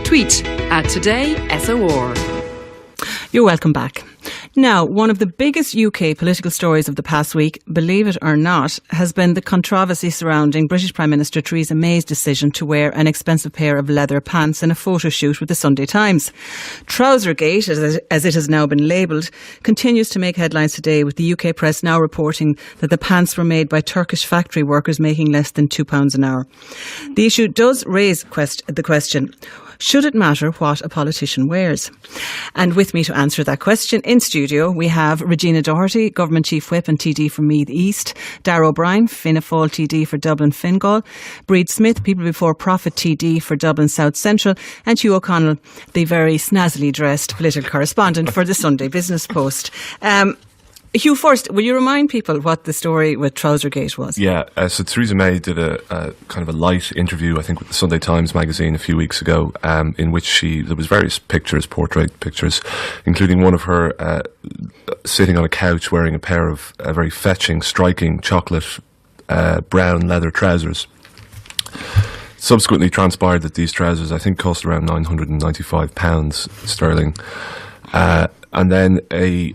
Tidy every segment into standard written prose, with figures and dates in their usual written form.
Tweet @TodaySOR. You're welcome back. Now, one of the biggest UK political stories of the past week, believe it or not, has been the controversy surrounding British Prime Minister Teresa May's decision to wear an expensive pair of leather pants in a photo shoot with the Sunday Times. Trousergate, as it has now been labelled, continues to make headlines today, with the UK press now reporting that the pants were made by Turkish factory workers making less than £2 an hour. The issue does raise the question, should it matter what a politician wears? And with me to answer that question in studio, we have Regina Doherty, Government Chief Whip and TD for Meath East, Darragh O'Brien, Fianna Fáil TD for Dublin Fingal, Brid Smith, People Before Profit TD for Dublin South Central, and Hugh O'Connell, the very snazzily dressed political correspondent for the Sunday Business Post. Hugh, first, will you remind people what the story with Trousergate was? Yeah, so Teresa May did a kind of a light interview, I think, with the Sunday Times magazine a few weeks ago, in which there was various pictures, portrait pictures, including one of her sitting on a couch wearing a pair of very fetching, striking chocolate brown leather trousers. Subsequently transpired that these trousers, I think, cost around £995 sterling. And then a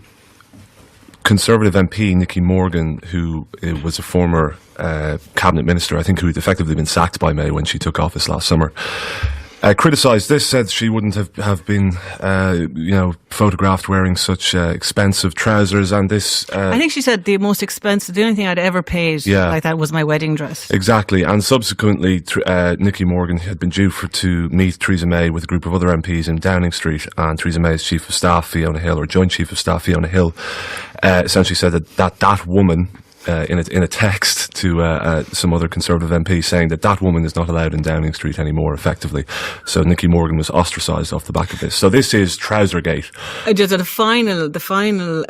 Conservative MP, Nicky Morgan, who was a former cabinet minister, I think, who had effectively been sacked by May when she took office last summer, criticised this, said she wouldn't have been, photographed wearing such expensive trousers. And this, I think she said the most expensive, the only thing I'd ever paid like that was my wedding dress. Exactly. And subsequently, Nicky Morgan had been due to meet Teresa May with a group of other MPs in Downing Street, and Teresa May's Chief of Staff, Fiona Hill, or Joint Chief of Staff, Fiona Hill, essentially said that woman, in a text to some other Conservative MP, saying that woman is not allowed in Downing Street anymore, effectively. So Nicky Morgan was ostracised off the back of this. So this is Trousergate. The final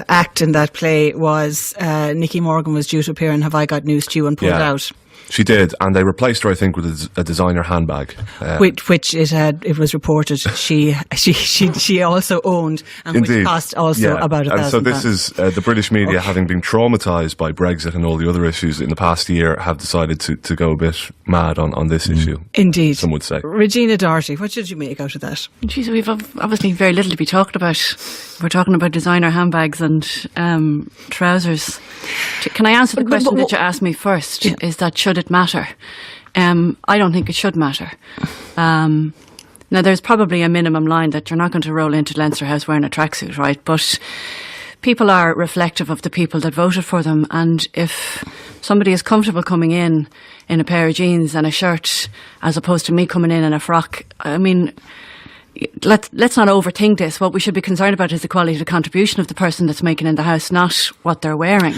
act in that play was Nicky Morgan was due to appear in Have I Got News to You and pulled out. She did, and they replaced her, I think, with a designer handbag, which it was reported she also owned, and indeed, which cost also about £1,000. And so this is the British media, having been traumatised by Brexit and all the other issues in the past year, have decided to go a bit mad on this issue. Indeed, some would say. Regina Doherty, what did you make out of that? Geez, we've obviously very little to be talking about. We're talking about designer handbags and trousers. Can I answer the question that you asked me first? Yeah. Is that should it matter? I don't think it should matter. Now, there's probably a minimum line that you're not going to roll into Leinster House wearing a tracksuit, right? But people are reflective of the people that voted for them, and if somebody is comfortable coming in a pair of jeans and a shirt as opposed to me coming in a frock, I mean, let's not overthink this. What we should be concerned about is the quality of the contribution of the person that's making in the house, not what they're wearing.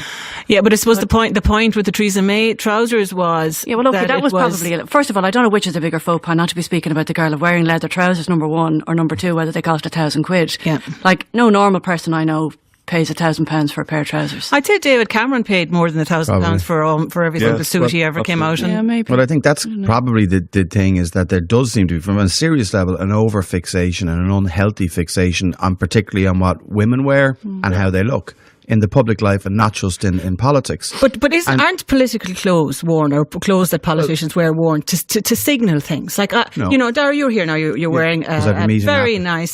Yeah, but I suppose the point with the Teresa May trousers was... Yeah, well, okay, that was probably... First of all, I don't know which is a bigger faux pas, not to be speaking about the girl of wearing leather trousers, number one, or number two, whether they cost £1,000. Yeah. Like, no normal person I know pays £1,000 for a pair of trousers. I'd say David Cameron paid more than £1,000 for every single suit he ever came out in. Yeah, maybe. But I think that's probably the thing, is that there does seem to be, from a serious level, an over fixation and an unhealthy fixation on particularly on what women wear and how they look in the public life, and not just in politics. But aren't political clothes worn, or clothes that politicians wear worn to signal things? Like, no. You know, Darragh, you're here now, you're wearing a very nice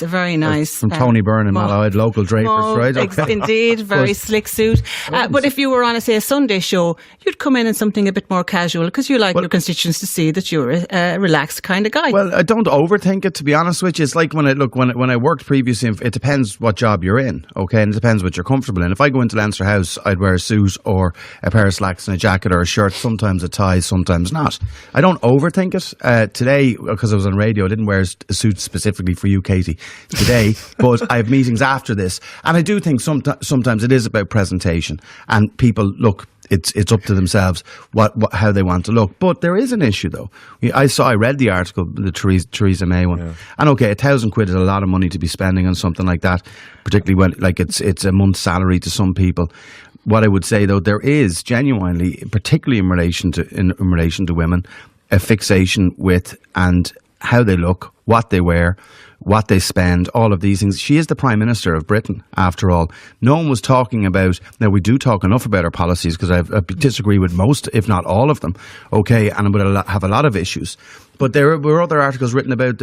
from Tony Byrne and Malloyd, local drapers, right? Okay. Indeed, very slick suit. But if you were on, say, a Sunday show, you'd come in something a bit more casual, because you like your constituents to see that you're a relaxed kind of guy. Well, I don't overthink it, to be honest with you. It's like when I worked previously, it depends what job you're in, okay, and it depends what you're comfortable in. If I go into Leinster House, I'd wear a suit or a pair of slacks and a jacket or a shirt, sometimes a tie, sometimes not. I don't overthink it. Today, because I was on radio, I didn't wear a suit specifically for you, Katie, today, but I have meetings after this. And I do think sometimes it is about presentation, and people, look, it's up to themselves how they want to look. But there is an issue, though. I read the article, the Teresa May one, and okay, £1,000 is a lot of money to be spending on something like that, particularly when it's a month's salary to some people. What I would say, though, there is genuinely, particularly in relation to women, a fixation with and how they look, what they wear, what they spend, all of these things. She is the Prime Minister of Britain, after all. No one was talking about, now we do talk enough about her policies, because I disagree with most, if not all of them, okay, and would have a lot of issues. But there were other articles written about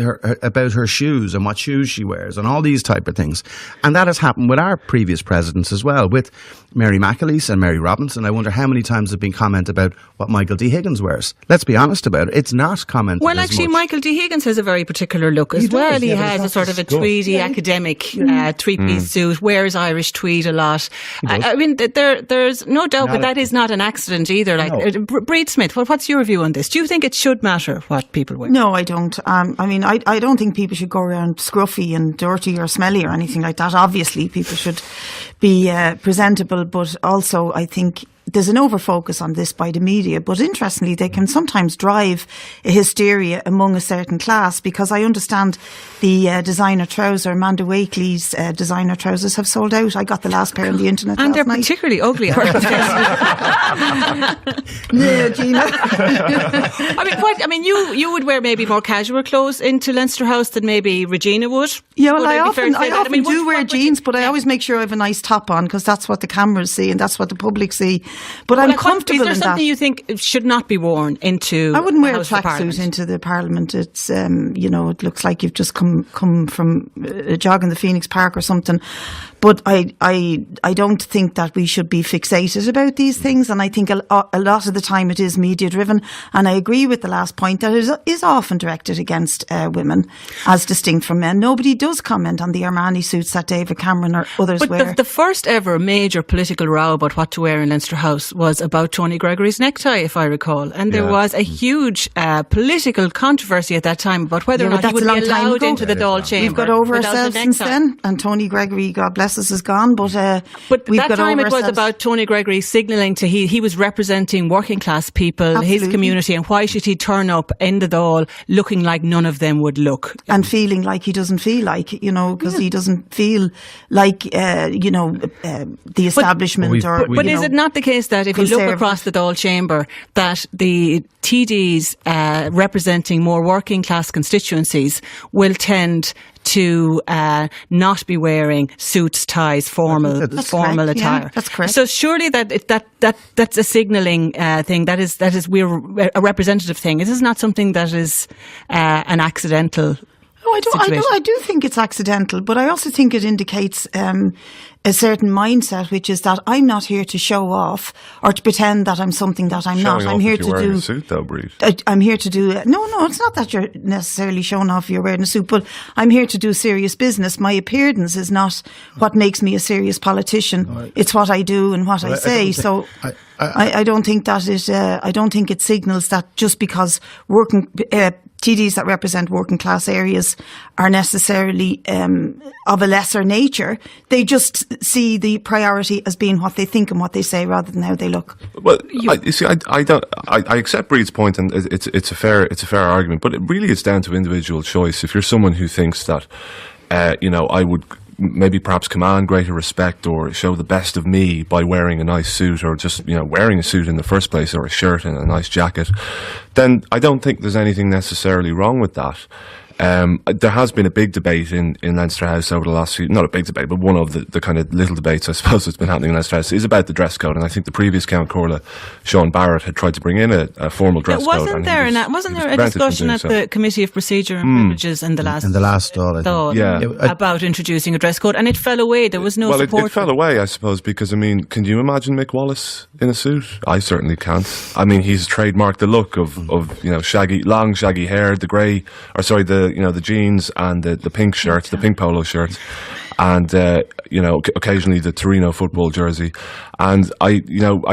her shoes and what shoes she wears and all these type of things. And that has happened with our previous presidents as well, with Mary McAleese and Mary Robinson. I wonder how many times have been comment about what Michael D. Higgins wears. Let's be honest about it. It's not commented Well, actually, much. Michael D. Higgins has a very particular look as well. He has a sort of a tweedy academic three-piece suit, wears Irish tweed a lot. I mean, there's no doubt, but that is not an accident either. Brid Smith, what's your view on this? Do you think it should matter what people wear? No, I don't. I mean, I don't think people should go around scruffy and dirty or smelly or anything like that. Obviously, people should be presentable, but also I think there's an over-focus on this by the media, but interestingly, they can sometimes drive a hysteria among a certain class, because I understand the designer trouser, Amanda Wakely's designer trousers have sold out. I got the last pair on the internet and last they're night. particularly ugly. Yeah, Gina. I mean, you would wear maybe more casual clothes into Leinster House than maybe Regina would. Yeah, well, Would I it be fair often to say that? do wear jeans, but I always make sure I have a nice top on, because that's what the cameras see and that's what the public see. But I'm comfortable in that. Is there something you think should not be worn into? I wouldn't wear a House of tracksuit Parliament? into the Parliament. It's it looks like you've just come from a jog in the Phoenix Park or something. But I don't think that we should be fixated about these things, and I think a lot of the time it is media driven. And I agree with the last point that it is often directed against women, as distinct from men. Nobody does comment on the Armani suits that David Cameron or others wear. But the first ever major political row about what to wear in Leinster House was about Tony Gregory's necktie, if I recall. And there was a huge political controversy at that time about whether or not he would be allowed into the Dáil chamber. We've got over without ourselves a since necktie. then, and Tony Gregory, God bless us, is gone. But But we've that got time over it was ourselves. about Tony Gregory signalling to he was representing working class people, his Absolutely. community, and why should he turn up in the Dáil looking like none of them would look? And feeling like he doesn't feel like, because he doesn't feel like, the establishment But is it not the case that if you look conservative. across the Dáil chamber, that the TDs representing more working class constituencies will tend to not be wearing suits, ties, formal correct, attire? yeah, that's correct. So surely that's a signalling thing. That is we're a representative thing. It is not something that is an accidental. I do think it's accidental, but I also think it indicates a certain mindset, which is that I'm not here to show off or to pretend that I'm something that I'm not. I'm here to do. A suit, though, Brid. I'm here to do. No, it's not that you're necessarily showing off you're wearing a suit, but I'm here to do serious business. My appearance is not what makes me a serious politician. No, it's what I do and what I say. So I don't think that it. I don't think it signals that just because working. TDs that represent working class areas are necessarily of a lesser nature. They just see the priority as being what they think and what they say rather than how they look. Well, I accept Brid's point, and it's a fair argument, but it really is down to individual choice. If you're someone who thinks that, I would maybe perhaps command greater respect or show the best of me by wearing a nice suit, or just wearing a suit in the first place, or a shirt and a nice jacket, then I don't think there's anything necessarily wrong with that. There has been a big debate in Leinster House over the last few, not a big debate, but one of the kind of little debates, I suppose, that's been happening in Leinster House is about the dress code. And I think the previous Count Corla, Sean Barrett, had tried to bring in a formal dress code. Wasn't there a discussion at the Committee of Procedure and Privileges in the last Dáil, about introducing a dress code, and it fell away. There was no support. It fell away, I suppose, because, can you imagine Mick Wallace in a suit? I certainly can't. He's trademarked the look of long shaggy hair, the jeans and the pink shirts, the pink polo shirts, and occasionally the Torino football jersey. And I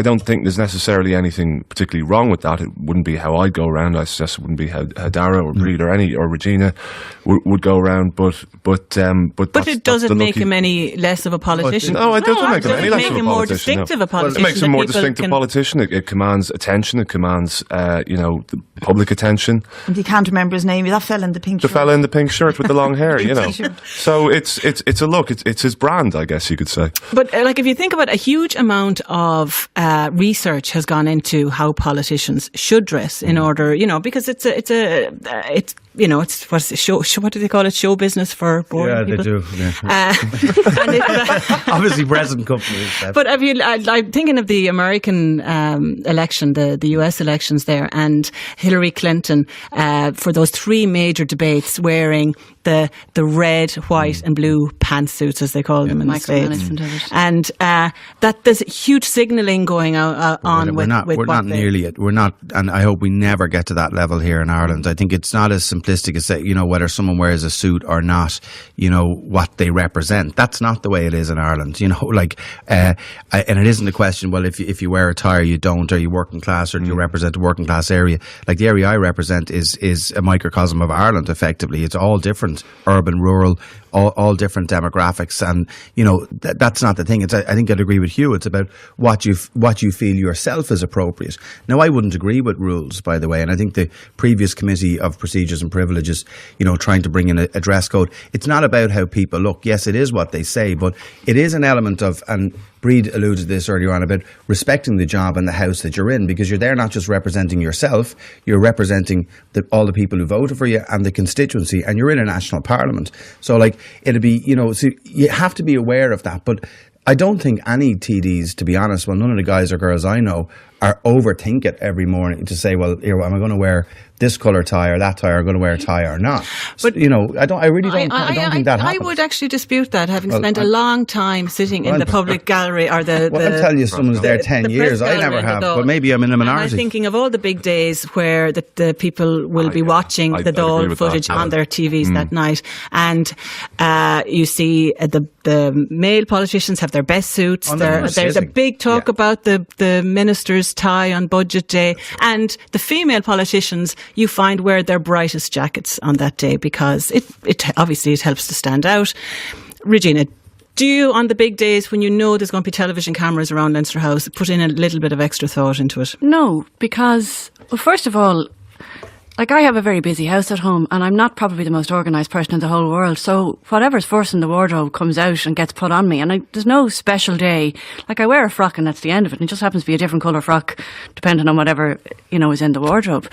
don't think there's necessarily anything particularly wrong with that. It wouldn't be how I'd go around. I suggest it wouldn't be how Dara or Brid or Regina would go around. But it doesn't make him any less of a politician. No, it doesn't make him any less of a politician. It makes him more distinctive a politician. It makes him more distinctive politician. It commands attention. It commands the public attention. And you can't remember his name. That fella in the pink shirt. The fella in the pink shirt with the long hair, T-shirt. So it's a look. It's his brand, I guess you could say. But if you think about, a huge amount of research has gone into how politicians should dress in order, because it's it's what's it, show. What do they call it? Show business for boring people. They do. Yeah. And Obviously, present companies. But I'm thinking of the American election, the US elections there, and Hillary Clinton for those 3 major debates wearing the red, white, and blue pantsuits, as they call them in the States, and that there's huge signalling going on. We're not nearly it. We're not, and I hope we never get to that level here in Ireland. I think it's not as simplistic as say, whether someone wears a suit or not, what they represent. That's not the way it is in Ireland. And it isn't a question. Well, if you wear a tie, you don't. Are you working class, or do you represent a working class area? Like the area I represent is a microcosm of Ireland. Effectively, it's all different, urban, rural, all different demographics, and that's not the thing. I think I'd agree with Hugh. It's about what you feel yourself is appropriate. Now, I wouldn't agree with rules, by the way, and I think the previous committee of procedures and privileges, trying to bring in a dress code. It's not about how people look. Yes, it is what they say, but it is an element of, and Brid alluded to this earlier on, about respecting the job and the house that you're in, because you're there not just representing yourself, you're representing all the people who voted for you and the constituency, and you're in a national parliament. So it'd be, so you have to be aware of that. But I don't think any TDs, to be honest, none of the guys or girls I know are overthink it every morning to say, well, here, am I going to wear this colour tie or that tie, or going to wear a tie or not? But I really don't think that happens. I would actually dispute that, having spent a long time sitting in the public gallery or the. Well, I'll tell you, someone's there 10 years. I never have, but maybe I'm in a minority. And I'm thinking of all the big days where the people will be watching the Dáil footage on their TVs that night, and you see the male politicians have their best suits. There's a big talk about the minister's tie on budget day, and the female politicians you find wear their brightest jackets on that day, because it obviously it helps to stand out. Regina, do you, on the big days when there's going to be television cameras around Leinster House, put in a little bit of extra thought into it? No, because, well, first of all, I have a very busy house at home, and I'm not probably the most organised person in the whole world, so whatever's first in the wardrobe comes out and gets put on me, and there's no special day. I wear a frock and that's the end of it, and it just happens to be a different colour frock depending on whatever, is in the wardrobe.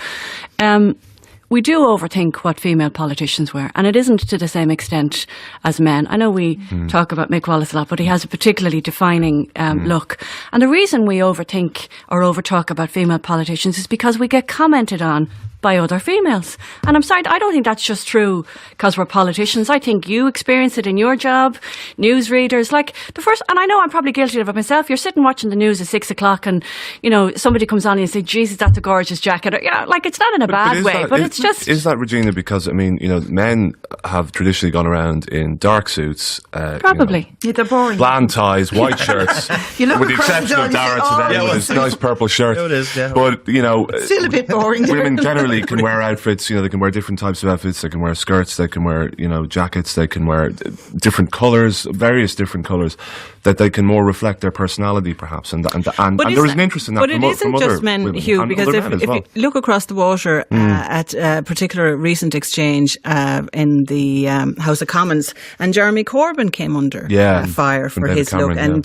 We do overthink what female politicians wear, and it isn't to the same extent as men. I know we talk about Mick Wallace a lot, but he has a particularly defining look. And the reason we overthink or overtalk about female politicians is because we get commented on by other females. And I'm sorry, I don't think that's just true because we're politicians. I think you experience it in your job, newsreaders. And I know I'm probably guilty of it myself. You're sitting watching the news at 6 o'clock and, somebody comes on and you say, Jesus, that's a gorgeous jacket. Or, it's not in a bad way, but it's just... Is that, Regina, because, men have traditionally gone around in dark suits. Probably. They're boring. Bland ties, white shirts. With the exception of Dara today with his nice purple shirt. It is, yeah. But, still a bit boring. Women generally can wear outfits, they can wear different types of outfits, they can wear skirts, they can wear, jackets, they can wear different colours, various different colours, that they can more reflect their personality perhaps, and there was an interest in that. But it isn't just men, Hugh, because if you look across the water at a particular recent exchange in the House of Commons, and Jeremy Corbyn came under fire for his look, and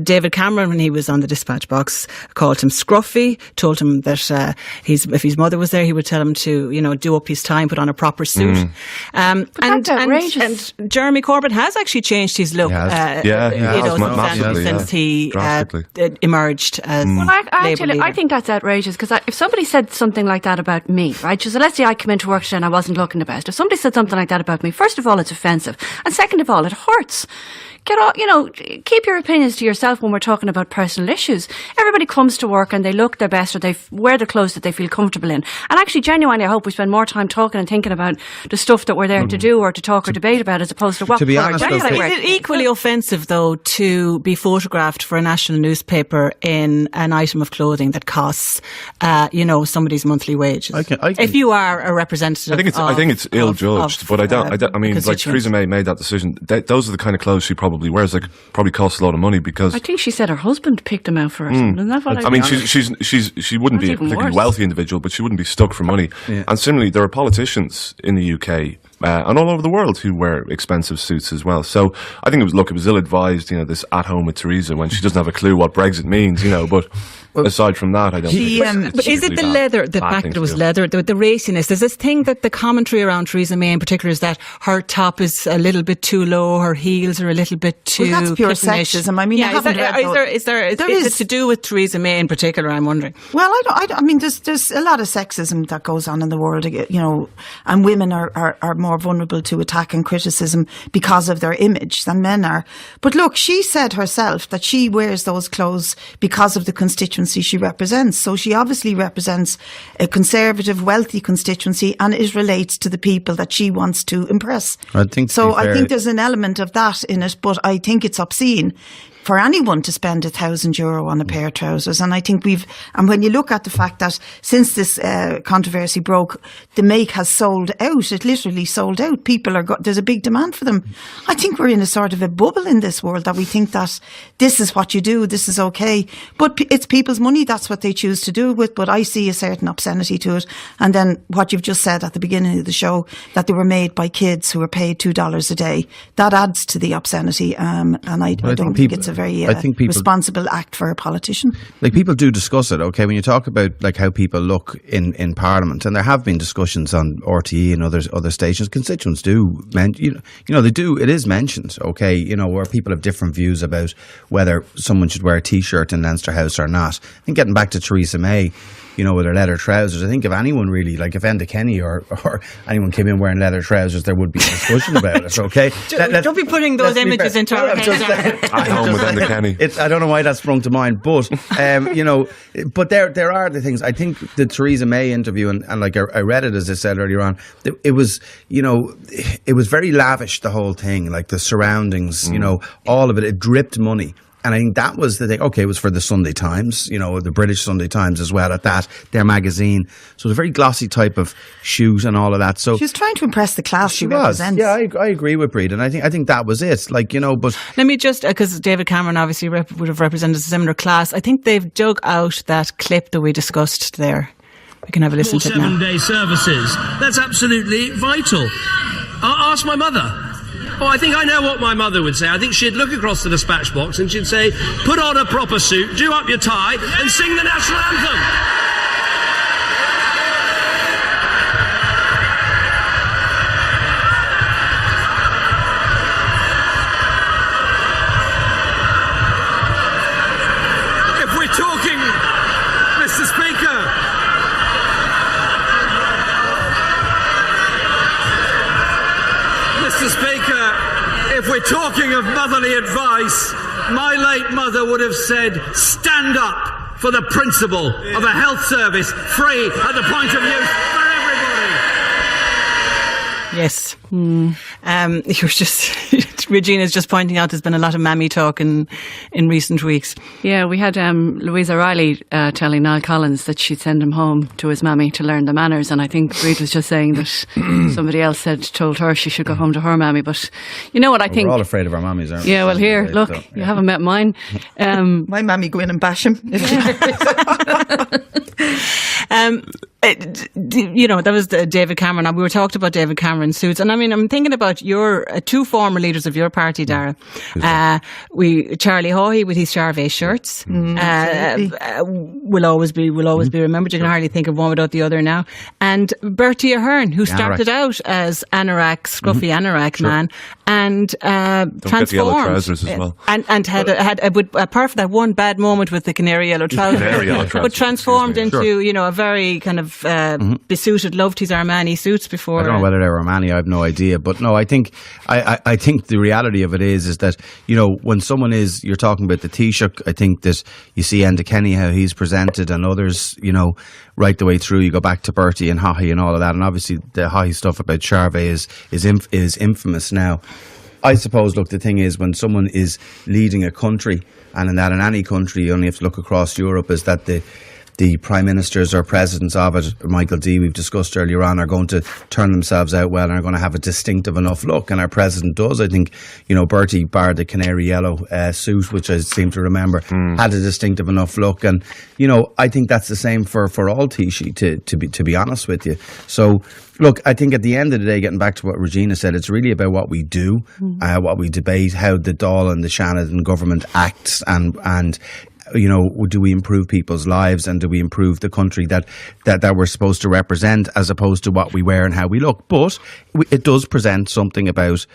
David Cameron, when he was on the dispatch box, called him scruffy, told him that if his mother was there, he would tell him to, do up his tie and put on a proper suit. But that's outrageous. And Jeremy Corbyn has actually changed his look. Since he emerged as I think that's outrageous, because if somebody said something like that about me, right? So let's say I come into work today and I wasn't looking the best. If somebody said something like that about me, first of all, it's offensive, and second of all, it hurts. Keep your opinions to yourself when we're talking about personal issues. Everybody comes to work and they look their best, or they wear the clothes that they feel comfortable in. And actually, genuinely, I hope we spend more time talking and thinking about the stuff that we're there to do or to talk or debate about, as opposed to what. To be honest, is it equally offensive, though, to be photographed for a national newspaper in an item of clothing that costs, somebody's monthly wages? If you are a representative, I think it's ill-judged, but I mean, like Teresa May made that decision. Those are the kind of clothes she probably wears. Like, probably costs a lot of money, because I think she said her husband picked them out for her. Isn't that what she wouldn't be a particularly wealthy individual, but she wouldn't be stuck for money. Yeah. And similarly, there are politicians in the UK and all over the world who wear expensive suits as well. So I think it was ill-advised, this at home with Teresa when she doesn't have a clue what Brexit means, but aside from that, I don't think. But is it the leather, the fact that it was leather, the raciness? There's this thing that the commentary around Teresa May in particular is that her top is a little bit too low, her heels are a little bit too. Well, that's pure sexism. I mean, is it to do with Teresa May in particular? I'm wondering. Well, I mean, there's a lot of sexism that goes on in the world, and women are more vulnerable to attack and criticism because of their image than men are. But look, she said herself that she wears those clothes because of the constituency she represents. So she obviously represents a conservative, wealthy constituency, and it relates to the people that she wants to impress. I think there's an element of that in it, but I think it's obscene for anyone to spend €1,000 on a pair of trousers. And I think and when you look at the fact that since this controversy broke, the make has sold out. It literally sold out. There's a big demand for them. I think we're in a sort of a bubble in this world that we think that this is what you do, this is okay. But it's people's money, that's what they choose to do it with. But I see a certain obscenity to it. And then what you've just said at the beginning of the show, that they were made by kids who were paid $2 a day, that adds to the obscenity. And I don't think it's a very responsible act for a politician. Like, people do discuss it, okay, when you talk about like how people look in Parliament, and there have been discussions on RTE and other stations. Constituents do, they do. It is mentioned, okay, where people have different views about whether someone should wear a T-shirt in Leinster House or not. I think getting back to Teresa May, with her leather trousers, I think if anyone really, like if Enda Kenny or anyone came in wearing leather trousers, there would be a discussion about it, okay? Don't be putting those images into our heads. At home with Enda Kenny. I don't know why that sprung to mind, but, but there are the things. I think the Teresa May interview, and like I read it, as I said earlier on, it was, it was very lavish, the whole thing, like the surroundings, all of it. It dripped money. And I think that was the thing. Okay, it was for the Sunday Times, the British Sunday Times as well at that, their magazine. So it was a very glossy type of shoes and all of that. So she was trying to impress the class she represents. Yeah, I agree with Brid, and I think that was it. Like, but let me just, because David Cameron obviously would have represented a similar class. I think they've dug out that clip that we discussed there. We can have a listen to it now. 7-day services. That's absolutely vital. I'll ask my mother. Oh, I think I know what my mother would say. I think she'd look across the dispatch box and she'd say, put on a proper suit, do up your tie, and sing the national anthem. If we're talking of motherly advice, my late mother would have said, stand up for the principle of a health service free at the point of use for everybody. Yes. You're just Regina's just pointing out there's been a lot of mammy talk in recent weeks. Yeah, we had Louisa Riley telling Niall Collins that she'd send him home to his mammy to learn the manners, and I think Brid was just saying that somebody else told her she should go home to her mammy. But you know what I think? We're all afraid of our mammies, aren't we? Yeah, well, here, look, you haven't met mine. My mammy go in and bash him. That was David Cameron. We were talking about David Cameron's suits, and I mean, I'm thinking about your two former leaders of your party, Dara. Charlie Haughey with his Charvet shirts will always be remembered. You can hardly think of one without the other now. And Bertie Ahern, who started out as anorak, scruffy anorak man, and transformed. The yellow trousers as well. And had apart from that one bad moment with the canary yellow trousers, but transformed into a very kind of besuited, loved his Armani suits before. I don't know whether they were Armani, I have no idea. But no, I think the reality of it is that, when someone you're talking about the Taoiseach, I think that you see Enda Kenny, how he's presented, and others, right the way through. You go back to Bertie and Haughey and all of that, and obviously the Haughey stuff about Charvet is infamous now. I suppose, look, the thing is, when someone is leading a country, and in any country, you only have to look across Europe, is that the prime ministers or presidents of it, Michael D, we've discussed earlier on, are going to turn themselves out well and are going to have a distinctive enough look. And our president does. I think, Bertie bar the canary yellow suit, which I seem to remember, had a distinctive enough look. And, I think that's the same for all Taoiseach, to be honest with you. So, look, I think at the end of the day, getting back to what Regina said, it's really about what we do, what we debate, how the Dáil and the Shanahan government acts, and do we improve people's lives, and do we improve the country that we're supposed to represent, as opposed to what we wear and how we look. But it does present something about,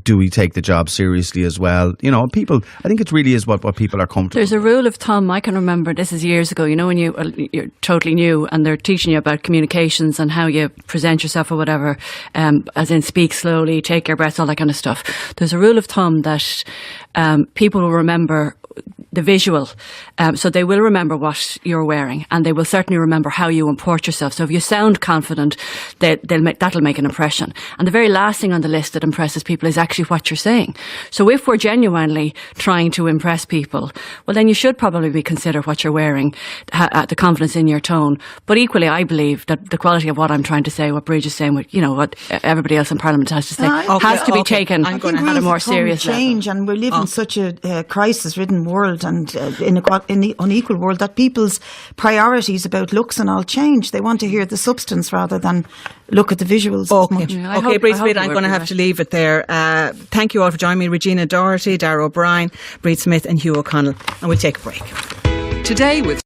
do we take the job seriously as well? People, I think it really is what people are comfortable. There's a rule of thumb, I can remember, this is years ago, when you're totally new and they're teaching you about communications and how you present yourself or whatever, as in speak slowly, take your breath, all that kind of stuff. There's a rule of thumb that people will remember the visual, so they will remember what you're wearing, and they will certainly remember how you import yourself. So if you sound confident, that'll make an impression. And the very last thing on the list that impresses people is actually what you're saying. So if we're genuinely trying to impress people, well, then you should probably consider what you're wearing, the confidence in your tone. But equally, I believe that the quality of what I'm trying to say, what Brid is saying, what everybody else in Parliament has to say, has to be taken at a more serious level. Change, and we're living such a crisis-ridden world, and in the unequal world, that people's priorities about looks and all change. They want to hear the substance rather than look at the visuals as much. Okay, Brid, I'm going to have to leave it there. Thank you all for joining me. Regina Doherty, Darragh O'Brien, Brid Smith and Hugh O'Connell. And we'll take a break. Today with